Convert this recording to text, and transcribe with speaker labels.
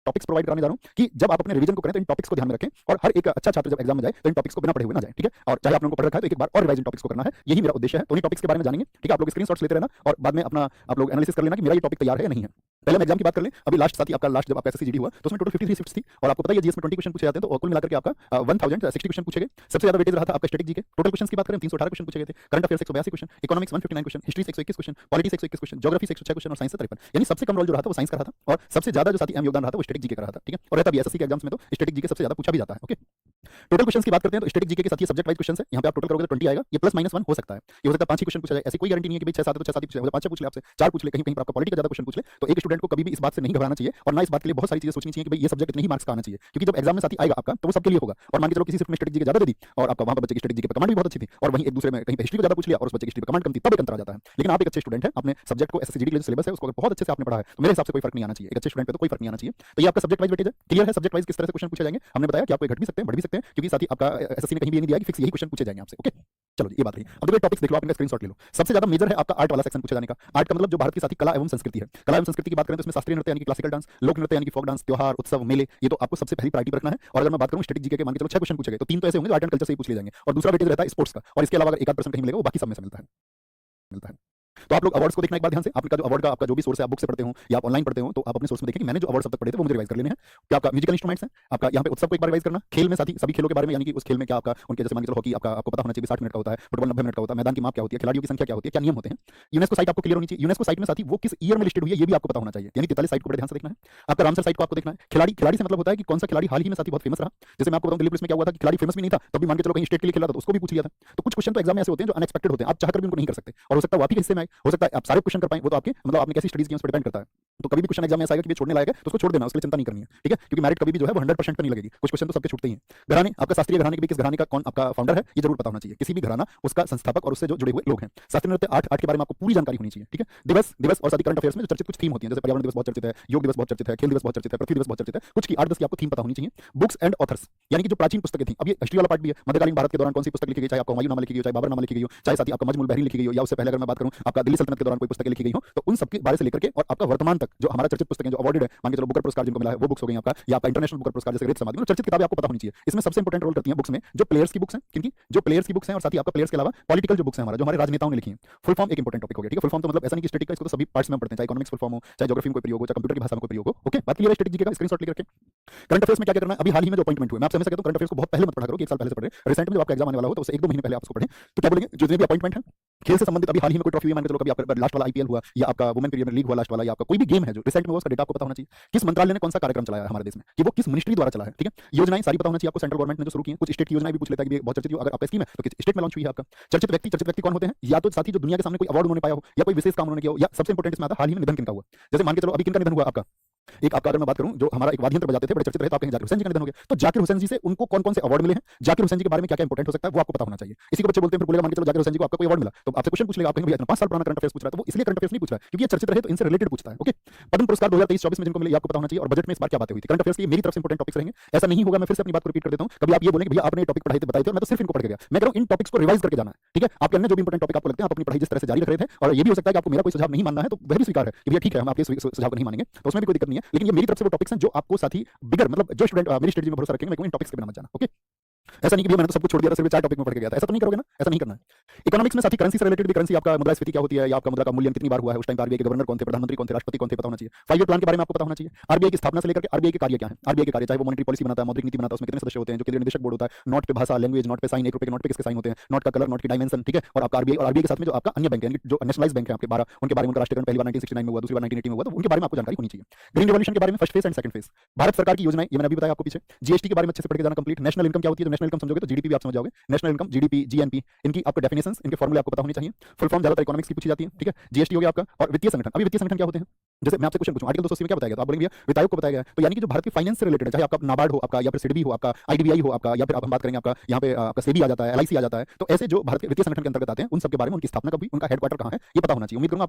Speaker 1: Topics provide कराने जा रहा हूं कि जब आप अपने रिवीजन को करें तो इन टॉपिक्स को ध्यान में रखें और हर एक अच्छा छात्र जब एग्जाम में जाए तो इन टॉपिक्स को बिना पढ़े हुए ना जाए, ठीक है। और चाहे आप लोगों को पढ़ रखा है तो एक बार और रिवाइज इन टॉपिक्स को करना है, यही मेरा उद्देश्य है। तो इन टॉपिक्स के बारे में जानेंगे, ठीक है। आप लोग स्क्रीनशॉट्स लेते रहना और बाद में अपना आप लोग एनालिसिस कर लेना कि मेरा ये टॉपिक तैयार है या नहीं है। पहले हम एग्जाम की बात कर लें। अभी लास्ट साथी आपका लास्ट जब आपका एसएससी जीडी हुआ तो उसमें टोटल 53 शिफ्ट्स थी और आपको पता है जीएस में 20 क्वेश्चन पूछे जाते हैं, तो कुल मिलाकर के आपका 1060 क्वेश्चन पूछे गए। सबसे ज्यादा वेटेज रहा था आपका स्टैटिक जीके। टोटल क्वेश्चंस की बात करें 318 क्वेश्चन पूछे गए थे। Current affairs 182 question, economics 159 question, history 121 question, politics 121 question, geography 106 question और साइंस 53। यानी सबसे कम रोल जो रहा था वो साइंस का रहा था और सबसे ज्यादा जो साथी अहम योगदान रहा था वो स्टैटिक जीके का रहा था, ठीक है। और रहता भी एसएससी के एग्जाम्स में तो स्टैटिक जीके सबसे ज्यादा पूछा भी जाता है, ओके। टोटल क्वेश्चंस की बात करते हैं तो स्टैटिक जीके के साथ ये सब्जेक्ट वाइज क्वेश्चन है। यहाँ पे आप टोटल करोगे तो 20 आएगा, ये +-1 हो सकता है। ये हो सकता है 5 ही क्वेश्चन पूछा जाए, ऐसी कोई गारंटी नहीं है कि भाई 6-7 है तो 6-7 ही पूछ ले, 5 पूछ ले आपसे, 4 पूछ ले, कहीं पर आपका पॉलिटी का ज्यादा क्वेश्चन पूछ ले। तो एक स्टूडेंट को कभी भी इस बात से नहीं घबराना चाहिए और ना इस बात के लिए बहुत सारी चीजें सोचनी चाहिए कि भाई ये सब्जेक्ट इतने ही मार्क्स का आना चाहिए, क्योंकि जब एग्जाम में साथी आएगा आपका तो वो सबके लिए होगा। और मान के चलो किसी शिफ्ट में स्टैटिक जीके ज्यादा दे दी और आपका वहां पर बच्चे की स्टैटिक जीके पर कमांड भी बहुत अच्छी थी और वहीं एक दूसरे में कहीं पे हिस्ट्री को ज्यादा पूछ लिया और उस बच्चे की हिस्ट्री पर कमांड कम थी, तब एक अंतर आ जाता है। लेकिन आप एक अच्छे स्टूडेंट हैं, अपने सब्जेक्ट को एसएससी जीडी के लिए सिलेबस है उसको बहुत अच्छे से आपने पढ़ा है तो मेरे हिसाब से कोई फर्क नहीं आना चाहिए। एक अच्छे स्टूडेंट पे तो कोई फर्क नहीं आना चाहिए। तो ये आपका सब्जेक्ट वाइज वेटेज है, क्लियर है। सब्जेक्ट वाइज किस तरह से क्वेश्चन पूछे जाएंगे हमने बताया कि आपको घट भी सकते हैं बढ़ भी सकते हैं, क्योंकि साथ ही आपका एसएससी ने कहीं भी नहीं दिया कि फिक्स यही क्वेश्चन पूछे जाएंगे आपसे, ओके। चलो ये बात रही। अब देखो टॉपिक्स देख लो, आप इनका स्क्रीनशॉट ले लो। सबसे ज्यादा मेजर है आपका आर्ट वाला सेक्शन पूछा जाने का। आर्ट का मतलब जो भारत की साथी कला एवं संस्कृति है। कला एवं संस्कृति की बात करें तो इसमें शास्त्रीय नृत्य यानी कि क्लासिकल डांस, लोक नृत्य यानी कि फोक डांस, त्योहार, उत्सव, मेले, ये तो आपको सबसे पहली प्रायोरिटी पर रखना है। और अगर मैं बात करूं स्टैटिक जीके के मान के चलो 6 क्वेश्चन पूछे गए तो 3 तो ऐसे होंगे जो आर्ट एंड कल्चर से ही पूछ लिए जाएंगे और दूसरा वेटेज रहता है स्पोर्ट्स का। और इसके अलावा अगर 1% कहीं मिलेगा वो बाकी सब में से मिलता है। तो आप लोग अवार्ड्स को देखना एक बार ध्यान से। आपका जो अवार्ड का आपका जो भी सोर्स है, आप बुक से पढ़ते हो या आप ऑनलाइन पढ़ते हो, तो आप अपने सोर्स में देखें कि मैंने जो अवार्ड अब तक पढ़े थे वो मुझे रिवाइज कर लेने हैं। क्या आपका म्यूजिकल इंस्ट्रूमेंट्स है, आपका यहाँ पे उत्सव को एक बार रिवाइज करना। खेल में साथी सभी खेलों के बारे में, यानी कि उस खेल में क्या आपका उनके जैसे मान के चलो हॉकी आपका आपको पता होना चाहिए 60 मिनट का होता है, फुटबॉल 90 मिनट का होता है, मैदान की माप क्या होती है, खिलाड़ियों की संख्या क्या होती है, क्या नियम होते हैं। यूनेस्को साइट आपको क्लियर होनी चाहिए। यूनेस्को साइट में साथी वो किस ईयर में लिस्टेड हुई है ये भी आपको पता होना चाहिए, यानी 43 साइट को बड़े ध्यान से देखना है। आपका रामसर साइट को आपको देखना है। खिलाड़ी से मतलब होता है कि कौन सा खिलाड़ी हाल ही में साथी बहुत फेमस रहा। जैसे मैं आपको बताऊं दिल्ली पुलिस में क्या हुआ था कि खिलाड़ी फेमस भी नहीं था तब भी मान के चलो कहीं स्टेट के लिए खेला था तो उसको भी पूछ लिया था। तो कुछ क्वेश्चन तो एग्जाम में ऐसे होते हैं जो अनएक्सपेक्टेड होते हैं, आप चाहकर भी उनको नहीं कर सकते और हो सकता है आप ही के हिस्से में आए, हो सकता है आप सारे क्वेश्चन कर पाएं, वो तो आपके मतलब आपने कैसी स्टडीज की उस पर डिपेंड करता है। तो कभी भी क्वेश्चन एग्जाम में ऐसा आएगा कि ये छोड़ने लायक है तो उसको छोड़ देना, उसके लिए चिंता नहीं करनी है, ठीक है। क्योंकि मेरिट कभी भी जो है वो 100% पे नहीं लगेगी, कुछ क्वेश्चन तो सबके छूटते ही हैं। घराने, आपका शास्त्रीय घराने के भी किस घराने का कौन आपका फाउंडर है ये जरूर पता होना चाहिए। किसी भी घराना उसका संस्थापक और उससे जो जुड़े हुए लोग हैं। शास्त्रीय नृत्य आर्ट के बारे में आपको पूरी जानकारी होनी चाहिए, ठीक है। दिवस और साथ ही करंट अफेयर्स में जो चर्चित कुछ थीम होती है, जैसे पर्यावरण दिवस बहुत चर्चित है, योग दिवस बहुत चर्चित है, खेल दिवस बहुत चर्चित है, पृथ्वी दिवस बहुत चर्चित है, कुछ की 8-10 की आपको थीम पता होनी चाहिए। बुक्स एंड ऑथर्स यानी कि जो प्राचीन पुस्तकें थी, अब ये हिस्ट्री वाला पार्ट भी है। मध्यकालीन भारत के दौरान कौन सी पुस्तक लिखी गई, चाहे आपको हुमायूं नामा लिखी गई हो, चाहे बाबर नामा लिखी गई हो, चाहे साथ ही आपका मजमुल बहरीन लिखी गई हो, या उससे पहले अगर मैं बात करूं आपका दिल्ली सल्तनत के दौरान कोई पुस्तकें लिखी गई हो, तो उन सबके बारे से लेकर के और आपका वर्तमान तक जो हमारा चर्चित पुस्तकें जो अवार्डेड है, मान के चलो बुकर पुरस्कार जिनको मिला है वो बुक्स हो गई आपका, या आपका इंटरनेशनल बुकर पुरस्कार जैसे ग्रेट समाधि, चर्चित किताबें आपको पता होनी चाहिए। इसमें सबसे इंपॉर्टेंट रोल करती है बुक्स में जो प्लेयर्स की बुक्स हैं, किनकी, जो प्लेयर्स की बुक्स हैं और साथ ही आपका प्लेयर्स के अलावा पॉलिटिकल जो बुक्स हैं हमारा जो हमारे राजनेताओं ने लिखी हैं। फुल फॉर्म एक इंपॉर्टेंट टॉपिक हो गया, ठीक है। फुल फॉर्म तो मतलब ऐसा नहीं कि स्टैटिक का इसको तो सभी पार्ट्स में पढ़ते हैं, चाहे इकोनॉमिक्स फुल फॉर्म हो, चाहे ज्योग्राफी में कोई प्रयोग हो, चाहे कंप्यूटर की भाषा में कोई प्रयोग हो, ओके। बात क्लियर है स्टैटिक जीके का, स्क्रीनशॉट लेकर के। करंट अफेयर्स में क्या करना है, अभी हाल ही में जो अपॉइंटमेंट हुए, मैं आपसे हमेशा कहता हूं करंट अफेयर्स को बहुत पहले मत पढ़ा करो कि 1 साल पहले से पढ़ रहे हैं। रिसेंट में जब आपका एग्जाम आने वाला हो तो उससे 1-2 महीने पहले आप उसको पढ़ें। तो क्या बोलेंगे जितने भी अपॉइंटमेंट है खेल से संबंधित, अभी हाल ही में कोई ट्रॉफी हुई, मान के चलो कभी आपका लास्ट वाला आईपीएल हुआ या आपका वुमेन प्रीमियर लीग हुआ लास्ट वाला, या आपका कोई भी गेम है जो रिसेंट में हुआ उसका डेटा आपको पता होना चाहिए। किस मंत्रालय ने कौन सा कार्यक्रम चलाया है हमारे देश में, कि वो किस मिनिस्ट्री द्वारा चला है, ठीक है। योजनाएं सारी पता होना चाहिए आपको, सेंट्रल गवर्नमेंट ने जो शुरू की है। कुछ स्टेट की योजनाएं भी पूछ लेता है कि बहुत चर्चित, अगर आपका स्कीम है तो किस स्टेट में लॉन्च हुई है आपका। चर्चित व्यक्ति कौन होते हैं, या तो साथी जो दुनिया के सामने कोई अवार्ड उन्होंने पाया हो या कोई विशेष काम उन्होंने किया हो, या सबसे इंपॉर्टेंट इसमें आता है हाल ही में निधन किनका हुआ। जैसे मान के चलो अभी किनका निधन हुआ आपका, एक आपका अगर मैं बात करूं जो हमारा एक वाद्य यंत्र बजाते थे बड़े चर्चित रहे, तो आपके जाकिर हुसैन जी का निधन हो गया। तो जाकिर हुसैन जी से उनको कौन कौन से अवार्ड मिले हैं, जाकिर हुसैन जी के बारे में क्या क्या इंपॉर्टेंट हो सकता है वो आपको पता होना चाहिए। इसी को बच्चे बोलते हैं फिर बोलेगा मान के चलो जाकिर हुसैन जी को आपका कोई अवार्ड मिला तो आपसे क्वेश्चन पूछ लेगा, आप कहेंगे भैया 5 साल पुराना करंट अफेयर्स पूछ रहा है, तो वो इसलिए करंट अफेयर्स नहीं पूछ रहा है क्योंकि ये चर्चित रहे तो इनसे रिलेटेड पूछता है, ओके। पद्म पुरस्कार 2023-24 में जिनको मिले आपको पता होना चाहिए और बजट में इस बार क्या बातें हुई थी। करंट अफेयर्स की मेरी तरफ से इंपॉर्टेंट टॉपिक्स रहेंगे, ऐसा नहीं होगा मैं फिर से अपनी बात को रिपीट कर देता हूं। कभी आप ये बोलेंगे भैया आपने टॉपिक पढ़ाए थे बताए थे और मैं तो सिर्फ इनको पढ़ के गया। मैं कह रहा हूं इन टॉपिक्स को रिवाइज करके जाना है, ठीक है। आपके अन्य जो भी इंपॉर्टेंट टॉपिक आपको लगते हैं आप अपनी पढ़ाई जिस तरह से जारी रख रहे थे, और ये भी हो सकता है कि आपको मेरा कोई सुझाव नहीं मानना है तो वह भी स्वीकार है कि भैया ठीक है हम आपके सुझाव को नहीं मानेंगे, तो उसमें भी कोई दिक्कत नहीं है। लेकिन ये मेरी तरफ से वो टॉपिक्स हैं जो आपको साथी बिगर मतलब जो स्टूडेंट मेरी स्ट्रेटजी में भरोसा रखेंगे, मैं इन टॉपिक्स के बिना मत जाना, ओके। ऐसा नहीं कि भैया मैंने तो सब कुछ छोड़ दिया था सिर्फ 4 टॉपिक में पढ़ के गया था, ऐसा तो नहीं करोगे ना, ऐसा नहीं करना है। इकोनॉमिक्स में साथी करेंसी से रिलेटेड भी, करेंसी आपका मुद्रास्फीति क्या होती है या आपका मुद्रा का मूल्य कितनी बार हुआ है, उस टाइम आरबीआई के गवर्नर कौन थे, प्रधानमंत्री कौन थे, राष्ट्रपति कौन थे, पता होना चाहिए। 5 ईयर प्लान के बारे में आपको पता होना चाहिए। आरबीआई की स्थापना से लेकर के आरबीआई के कार्य क्या है, आरबीआई के कार्य चाहे वो मॉनेटरी पॉलिसी बनाता है, मौद्रिक नीति बनाता है, उसमें कितने सदस्य होते हैं, जो केंद्रीय निदेशक बोर्ड होता है, नोट पे भाषा लैंग्वेज, नोट पे साइन, 1 रुपए के नोट पे किसके साइन होते हैं, नोट का कलर, नोट की डायमेंशन, ठीक है। और आपका आरबीआई के साथ में जो आपका अन्य बैंक है जो नेशनलाइज बैंक है आपके 12, उनके बारे में उनका राष्ट्रीयकरण पहली बार 1969 में हुआ, दूसरी बार 1980 में हुआ, तो उनके बारे में आपको जानकारी होनी चाहिए। ग्रीन रिवॉल्यूशन के बारे में first phase and second phase, Bharat सरकार की योजनाएं ये मैंने अभी बताया आपको पीछे। जीएसटी के बारे में अच्छे से पढ़ के जाना कंप्लीट। नेशनल इनकम क्या होती है, जो नेशनल इनकम समझोगे तो जीडीपी भी आप समझ जाओगे। नेशनल इनकम, जीडीपी, जीएनपी, इनकी आपको डेफिनेशंस, इनके फॉर्मूले आपको पता होने चाहिए। फुल फॉर्म ज्यादातर इकोनॉमिक्स की पूछी जाती है, ठीक है। जीएसटी हो गया आपका। और वित्तीय संगठन, अभी वित्तीय संगठन क्या होते हैं, जैसे मैं आपसे क्वेश्चन पूछूं आर्टिकल 280 में क्या बताया गया, तो आप बोलेंगे वित्त आयोग को बताया गया है। तो यानी कि जो भारत की फाइनेंस से रिलेटेड है, चाहे आपका नाबार्ड हो आपका, या फिर सिडबी हो आपका, आईडीबीआई हो आपका, या फिर आप हम बात करेंगे आपका यहाँ पे आपका सेबी आ जाता है, एलआईसी आ जाता है, तो ऐसे जो भारत के वित्तीय संगठन के अंतर्गत आते हैं उन सबके बारे में, उनकी स्थापना कब हुई, उनका हेडक्वार्टर कहाँ है, ये पता होना चाहिए। उम्मीद करूंगा